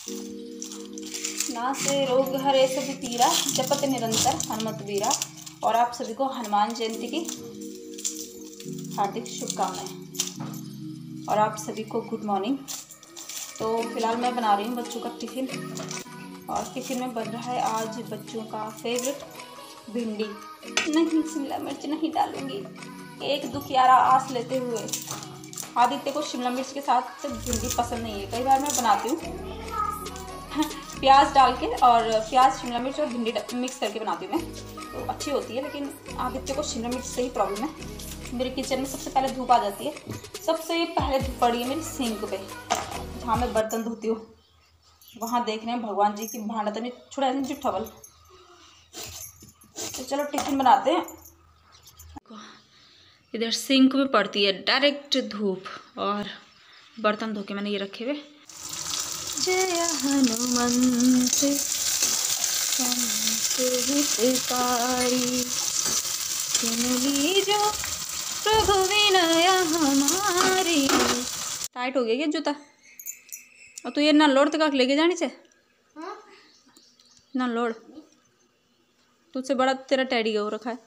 नासे रोग हरे सब पीरा, जपत निरंतर हनुमत वीरा। और आप सभी को हनुमान जयंती की हार्दिक शुभकामनाएं और आप सभी को गुड मॉर्निंग। तो फिलहाल मैं बना रही हूँ बच्चों का टिफ़िन और टिफ़िन में बन रहा है आज बच्चों का फेवरेट भिंडी। नहीं, शिमला मिर्च नहीं डालूंगी, एक दुखियारा आस लेते हुए। आदित्य को शिमला मिर्च के साथ भिंडी पसंद नहीं है। कई बार मैं बनाती हूँ प्याज डाल के, और प्याज शिमला मिर्च और भिंडी मिक्स करके बनाती हूँ मैं, तो अच्छी होती है। लेकिन आदित्य को शिमला मिर्च से ही प्रॉब्लम है। मेरे किचन में सबसे पहले धूप आ जाती है, सबसे पहले धूप पड़ी है मेरी सिंक पे जहाँ मैं बर्तन धोती हूँ। वहाँ देख रहे हैं भगवान जी की भांडा तो नहीं छुड़ा है जुट्ठावल। तो चलो टिफिन बनाते हैं। इधर सिंक में पड़ती है डायरेक्ट धूप और बर्तन धो के मैंने ये रखे हुए। जय हनुमंत हितकारी, सुन लीजो प्रभु विनय हमारी। टाइट हो गया क्या जूता? और तू ये ना लोड तक लेके जानी से ना लोड, तुझसे बड़ा तेरा टैडी हो रखा है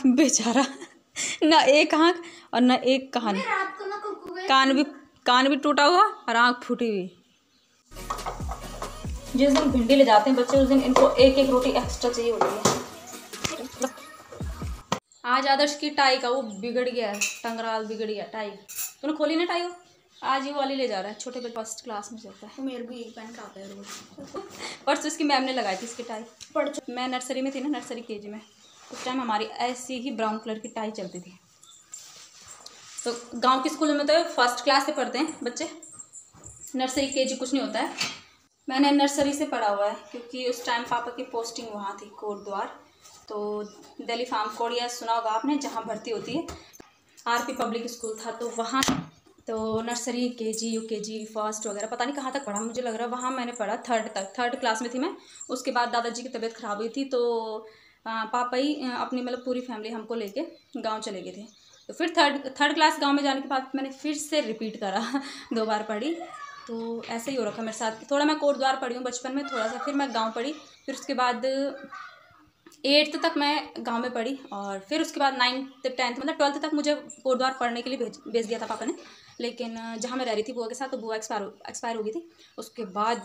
बेचारा, ना एक आँख और ना एक कान, कान भी टूटा हुआ और आँख फूटी हुई। जिस दिन भिंडी ले जाते हैं बच्चे उस दिन इनको एक एक रोटी एक्स्ट्रा चाहिए होती है। आज आदर्श की टाई का वो बिगड़ गया है, टंगराल बिगड़ गया। टाई तूने खोली ना टाई, वो आज ये वाली ले जा रहा है। छोटे बच्चे फर्स्ट क्लास में चलता है। मेरे भी एक पैन का आता है रोज। परसों इसकी मैम ने लगाई थी इसकी टाई। मैं नर्सरी में थी ना, नर्सरी केजी में, उस टाइम हमारी ऐसी ही ब्राउन कलर की टाई चलती थी। तो गांव के स्कूल में तो फर्स्ट क्लास से पढ़ते हैं बच्चे, नर्सरी केजी कुछ नहीं होता है। मैंने नर्सरी से पढ़ा हुआ है क्योंकि उस टाइम पापा की पोस्टिंग वहाँ थी कोटद्वार। तो दिल्ली फार्म कोडिया सुना होगा आपने, जहाँ भर्ती होती है। आरपी पब्लिक स्कूल था तो वहाँ, तो नर्सरी केजी यूकेजी फर्स्ट वगैरह पता नहीं कहाँ तक पढ़ा, मुझे लग रहा है वहाँ मैंने पढ़ा थर्ड तक। थर्ड क्लास में थी मैं। उसके बाद दादाजी की तबीयत ख़राब हुई थी तो पापा ही अपनी मतलब पूरी फैमिली हमको लेके गांव चले गए थे। तो फिर थर्ड क्लास गांव में जाने के बाद मैंने फिर से रिपीट करा 2 बार पढ़ी। तो ऐसे ही हो रखा मेरे साथ। थोड़ा मैं कोटद्वार पढ़ी हूँ बचपन में थोड़ा सा, फिर मैं गाँव पढ़ी, फिर उसके बाद 8th तक मैं गांव में पढ़ी, और फिर उसके बाद 9th 10th मतलब 12th तक मुझे कोटद्वार पढ़ने के लिए भेज दिया था पापा ने। लेकिन जहाँ मैं रह रही थी बुआ के साथ, तो बुआ एक्सपायर हो गई थी। उसके बाद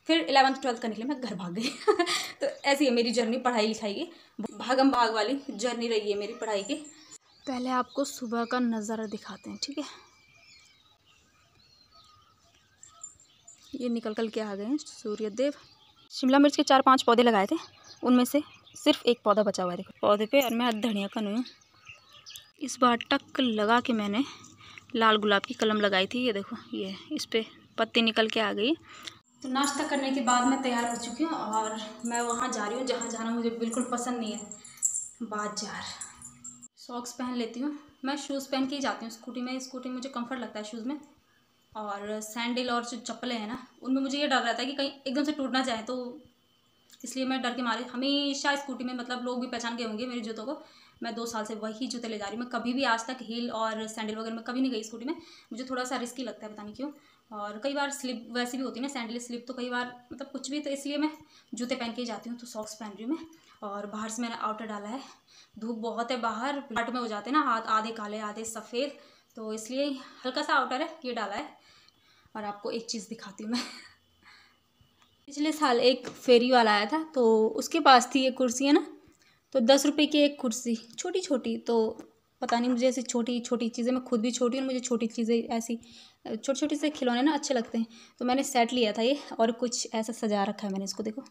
फिर 11th 12th करने के लिए मैं घर भाग गई तो ऐसी है मेरी जर्नी पढ़ाई लिखाई की, भागम भाग वाली जर्नी रही है मेरी पढ़ाई की। पहले आपको सुबह का नज़ारा दिखाते हैं, ठीक है। ये निकल के आ गए हैं सूर्यदेव। शिमला मिर्च के 4-5 पौधे लगाए थे, उनमें से सिर्फ एक पौधा बचा हुआ है देखो पौधे पे, और मैं धनिया का हूँ। इस बार टक लगा के मैंने लाल गुलाब की कलम लगाई थी। ये देखो, ये इस पे पत्ती निकल के आ गई। तो नाश्ता करने के बाद मैं तैयार हो चुकी हूँ और मैं वहाँ जा रही हूँ जहाँ जाना मुझे बिल्कुल पसंद नहीं है, बाजार। सॉक्स पहन लेती हूँ मैं, शूज़ पहन के ही जाती हूँ स्कूटी में। स्कूटी में मुझे कंफर्ट लगता है शूज़ में, और सैंडल और जो चप्पलें हैं ना उनमें मुझे ये डर रहता है कि कहीं एकदम से टूट ना जाए, तो इसलिए मैं डर के मारे हमेशा स्कूटी में, मतलब लोग भी पहचान के होंगे मेरे जूतों को, मैं 2 साल से वही जूते ले जा रही हूँ। मैं कभी भी आज तक हील और सैंडल वगैरह में कभी नहीं गई स्कूटी में, मुझे थोड़ा सा रिस्की लगता है पता नहीं क्यों। और कई बार स्लिप वैसी भी होती है ना, सैंडल स्लिप, तो कई बार मतलब कुछ भी, तो इसलिए मैं जूते पहन के ही जाती हूँ। तो सॉक्स पहन रही हूँ मैं, और बाहर से मैंने आउटर डाला है। धूप बहुत है बाहर, हाट में हो जाते हैं ना हाथ, आधे काले आधे सफ़ेद, तो इसलिए हल्का सा आउटर है ये डाला है। और आपको एक चीज़ दिखाती हूँ मैं पिछले साल एक फेरी वाला आया था, तो उसके पास थी ये कुर्सी है ना, तो 10 रुपये की एक कुर्सी, छोटी छोटी। तो पता नहीं मुझे ऐसी छोटी छोटी चीज़ें, मैं खुद भी छोटी हूँ, मुझे छोटी चीज़ें ऐसी छोटी छोटी से खिलौने ना अच्छे लगते हैं। तो मैंने सेट लिया था ये, और कुछ ऐसा सजा रखा है मैंने इसको, देखो।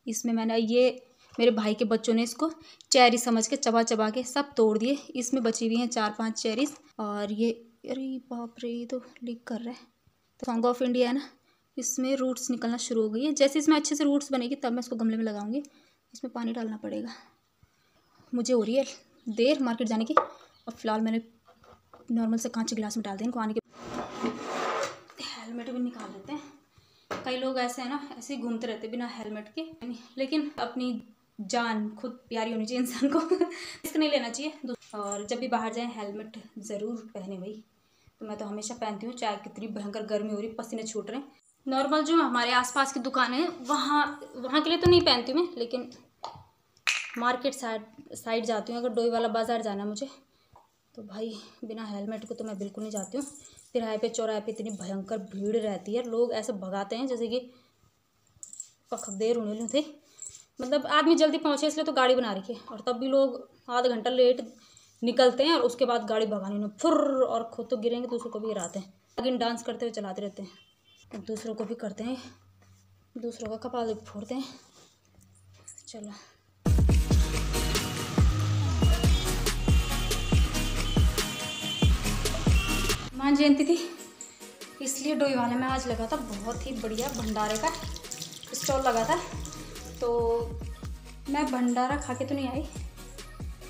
इसमें मैंने ये मेरे भाई के बच्चों ने इसको चेरी समझ के चबा चबा के सब तोड़ दिए। इसमें बची हुई हैं 4-5 चेरीज। और ये, अरे बाप रे, ये तो लीक कर रहा है। तो सॉन्ग ऑफ इंडिया है ना, इसमें रूट्स निकलना शुरू हो गई है। जैसे इसमें अच्छे से रूट्स बनेगी तब मैं इसको गमले में लगाऊंगी। इसमें पानी डालना पड़ेगा। मुझे हो रही है देर मार्केट जाने की, और फिलहाल मैंने नॉर्मल से कांच के गिलास में डाल दें इनको आने के। हेलमेट भी निकाल देते हैं। कई लोग ऐसे हैं ना, ऐसे ही घूमते रहते बिना हेलमेट के, लेकिन अपनी जान खुद प्यारी होनी चाहिए इंसान को रिस्क नहीं लेना चाहिए। और जब भी बाहर जाएं हेलमेट ज़रूर पहने भाई, तो मैं तो हमेशा पहनती हूँ, चाहे कितनी भयंकर गर्मी हो रही, पसीने छूट रहे हैं। नॉर्मल जो हमारे आसपास की दुकानें हैं वहाँ के लिए तो नहीं पहनती हूँ मैं, लेकिन मार्केट साइड जाती हूँ। अगर डोईवाला बाज़ार जाना है मुझे तो भाई बिना हेलमेट को तो मैं बिल्कुल नहीं जाती हूँ। तिराहे पे चौराहे पे इतनी भयंकर भीड़ रहती है, लोग ऐसे भगाते हैं जैसे कि पखदेर होने थे। मतलब आदमी जल्दी पहुँचे इसलिए तो गाड़ी बना रखी है, और तब भी लोग आधा घंटा लेट निकलते हैं और उसके बाद गाड़ी भगानी में फुर, और खुद तो गिरेंगे दूसरों को भी गिराते हैं। लेकिन डांस करते हुए चलाते रहते हैं, तो दूसरों को भी करते हैं, दूसरों का कपाल भी फोड़ते हैं। चलो हनुमान जयंती थी इसलिए डोईवाले में आज लगा था बहुत ही बढ़िया भंडारे का स्टॉल लगा था। तो मैं भंडारा खा के तो नहीं आई,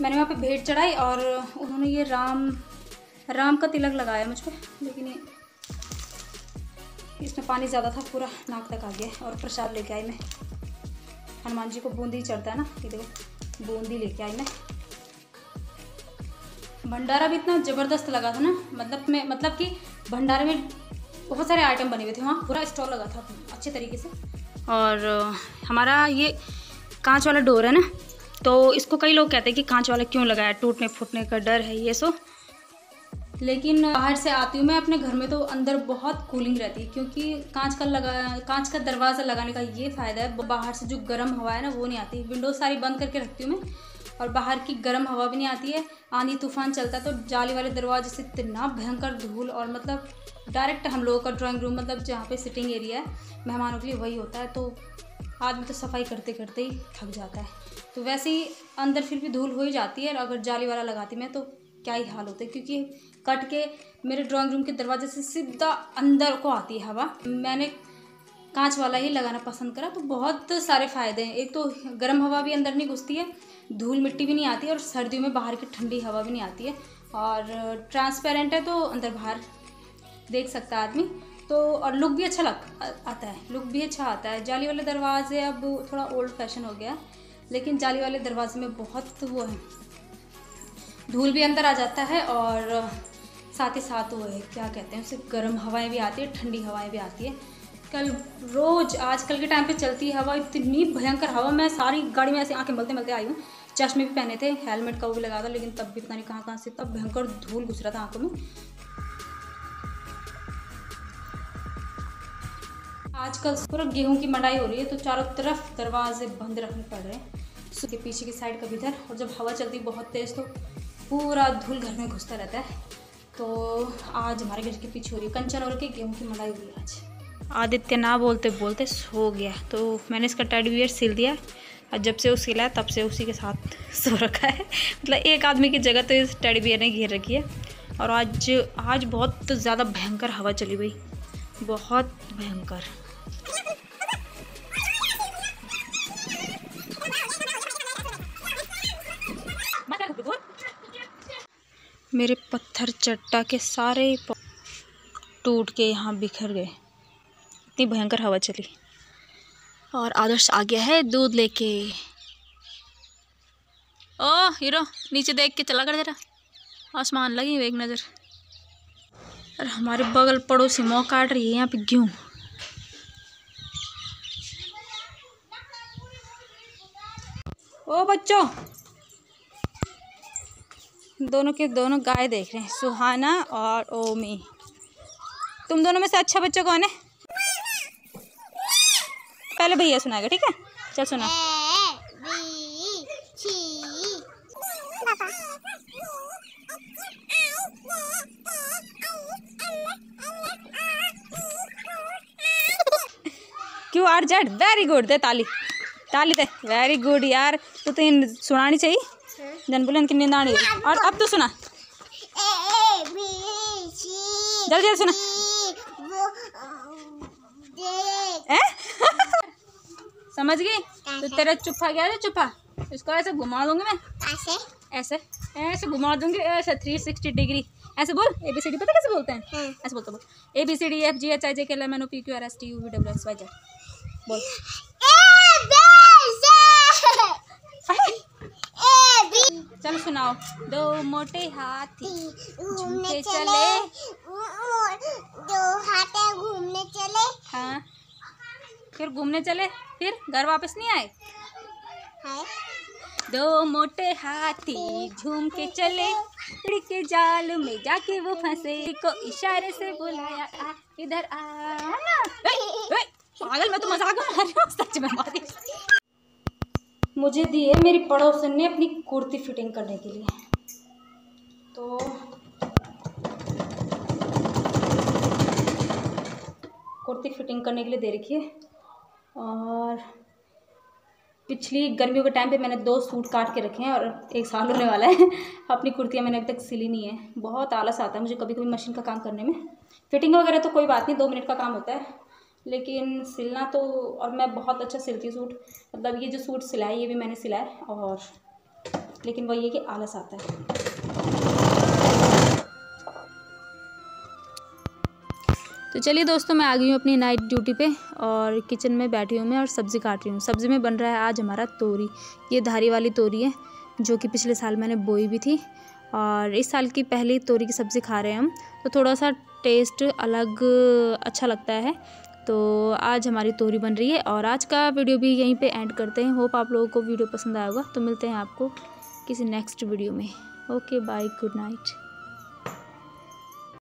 मैंने वहाँ पे भेंट चढ़ाई और उन्होंने ये राम का तिलक लगाया मुझ पर, लेकिन ये इसमें पानी ज़्यादा था, पूरा नाक तक आ गया। और प्रसाद लेके आई मैं, हनुमान जी को बूंदी चढ़ता है ना, ये देखो बूंदी लेके आई मैं। भंडारा भी इतना ज़बरदस्त लगा था ना, मतलब कि भंडारे में बहुत सारे आइटम बने हुए थे, वहाँ पूरा स्टॉल लगा था अच्छे तरीके से। और हमारा ये कांच वाला डोर है ना, तो इसको कई लोग कहते हैं कि कांच वाला क्यों लगाया, टूटने फूटने का डर है ये सो। लेकिन बाहर से आती हूँ मैं अपने घर में तो अंदर बहुत कूलिंग रहती है, क्योंकि कांच का दरवाज़ा लगाने का ये फ़ायदा है, बाहर से जो गर्म हवा है ना वो नहीं आती। विंडोज सारी बंद करके रखती हूँ मैं, और बाहर की गर्म हवा भी नहीं आती है। आंधी तूफान चलता है तो जाली वाले दरवाजे से इतना भयंकर धूल, और मतलब डायरेक्ट हम लोगों का ड्राइंग रूम, मतलब जहाँ पे सिटिंग एरिया है मेहमानों के लिए, वही होता है। तो आदमी तो सफाई करते करते ही थक जाता है। तो वैसे ही अंदर फिर भी धूल हो ही जाती है, अगर जाली वाला लगाती मैं तो क्या ही हाल होता है, क्योंकि कट के मेरे ड्राइंग रूम के दरवाजे से सीधा अंदर को आती है हवा। मैंने कांच वाला ही लगाना पसंद करा, तो बहुत सारे फ़ायदे हैं। एक तो गर्म हवा भी अंदर नहीं घुसती है, धूल मिट्टी भी नहीं आती है, और सर्दियों में बाहर की ठंडी हवा भी नहीं आती है, और ट्रांसपेरेंट है तो अंदर बाहर देख सकता है आदमी। तो और लुक भी अच्छा आता है, लुक भी अच्छा आता है। जाली वाले दरवाजे अब थोड़ा ओल्ड फैशन हो गया, लेकिन जाली वाले दरवाजे में बहुत वो है, धूल भी अंदर आ जाता है, और साथ ही साथ वो है क्या कहते हैं उसे, गर्म हवाएं भी आती है, ठंडी हवाएं भी आती है। आजकल के टाइम पे चलती है हवा, इतनी भयंकर हवा, मैं सारी गाड़ी में ऐसे आंखें मलते मलते आई हूँ। चश्मे भी पहने थे, हेलमेट का वो भी लगा था, लेकिन तब भी पता नहीं कहाँ से तब भयंकर धूल घुस रहा था आंखों में। आजकल पूरा गेहूं की मंडाई हो रही है, तो चारों तरफ दरवाजे बंद रखने पड़ रहे हैं, उसके पीछे की साइड कभी इधर, और जब हवा चलती बहुत तेज़ तो पूरा धूल घर में घुसता रहता है। तो आज हमारे घर के पीछे हो रही है कंचन और के गेहूं की मंडाई हुई आज। आदित्य ना बोलते बोलते सो गया, तो मैंने इसका टेडी बियर सिल दिया, और जब से वो सिला है तब से उसी के साथ सो रखा है। मतलब एक आदमी की जगह तो इस टेडी बियर ने घेर रखी है। और आज बहुत ज़्यादा भयंकर हवा चली गई, बहुत भयंकर। मेरे पत्थर चट्टा के सारे टूट के यहाँ बिखर गए, इतनी भयंकर हवा चली। और आदर्श आ गया है दूध लेके। ओ हीरो, नीचे देख के चला कर जरा, आसमान लगी हुई एक नज़र। और हमारे बगल पड़ोसी मौ काट रही है यहाँ पे गेहूँ। ओ बच्चों, दोनों के दोनों गाय देख रहे हैं, सुहाना और ओमी। तुम दोनों में से अच्छा बच्चा कौन है? पहले भैया सुनाएगा, ठीक है? चल सुना। क्यों आर जेड, वेरी गुड, दे ताली ताली दे, वेरी गुड यार। तो तीन सुनानी चाहिए, जन बोले इनकी नींद आनी। और अब तो सुना, जल्दी जल्दी सुना। समझ गई? तो तेरा चुप्पा क्या है, चुप्पा इसको ऐसे घुमा दूंगी मैं, ऐसे ऐसे घुमा दूंगी, ऐसे 360 डिग्री। ऐसे बोल, ABCD पता कैसे बोलते हैं? ऐसे बोलते बोल, ABCD FG HI JK LM NO P Q R S T U V W X Y Z बोल। चलो सुनाओ। दो मोटे हाथी घूमने चले, दो हाथी घूमने चले। हाँ, फिर घूमने चले, फिर घर वापस नहीं आए। है दो मोटे हाथी झूम के चले, लकड़ी के जाल में जाके वो फंसे, को इशारे से बुलाया आ इधर आ ना। पागल, मैं तो मजाक में मार रही हूँ, सच में मारी। मुझे दी है मेरी पड़ोसन ने अपनी कुर्ती फिटिंग करने के लिए। तो कुर्ती फिटिंग करने के लिए दे रखी है। और पिछली गर्मियों के टाइम पे मैंने 2 सूट काट के रखे हैं और 1 साल होने वाला है। अपनी कुर्तियाँ मैंने अभी तक सिली नहीं है। बहुत आलस आता है मुझे कभी कभी मशीन का काम करने में। फिटिंग वगैरह तो कोई बात नहीं, 2 मिनट का काम होता है, लेकिन सिलना तो। और मैं बहुत अच्छा सिलती हूँ सूट, मतलब ये जो सूट सिलाई ये भी मैंने सिला है। और लेकिन वही है कि आलस आता है। तो चलिए दोस्तों, मैं आ गई हूँ अपनी नाइट ड्यूटी पे और किचन में बैठी हूँ मैं और सब्ज़ी काट रही हूँ। सब्ज़ी में बन रहा है आज हमारा तोरी। ये धारी वाली तोरी है जो कि पिछले साल मैंने बोई भी थी और इस साल की पहली तोरी की सब्ज़ी खा रहे हैं हम, तो थोड़ा सा टेस्ट अलग अच्छा लगता है। तो आज हमारी तोरी बन रही है और आज का वीडियो भी यहीं पर एंड करते हैं। होप आप लोगों को वीडियो पसंद आएगा। तो मिलते हैं आपको किसी नेक्स्ट वीडियो में। Okay bye, good night.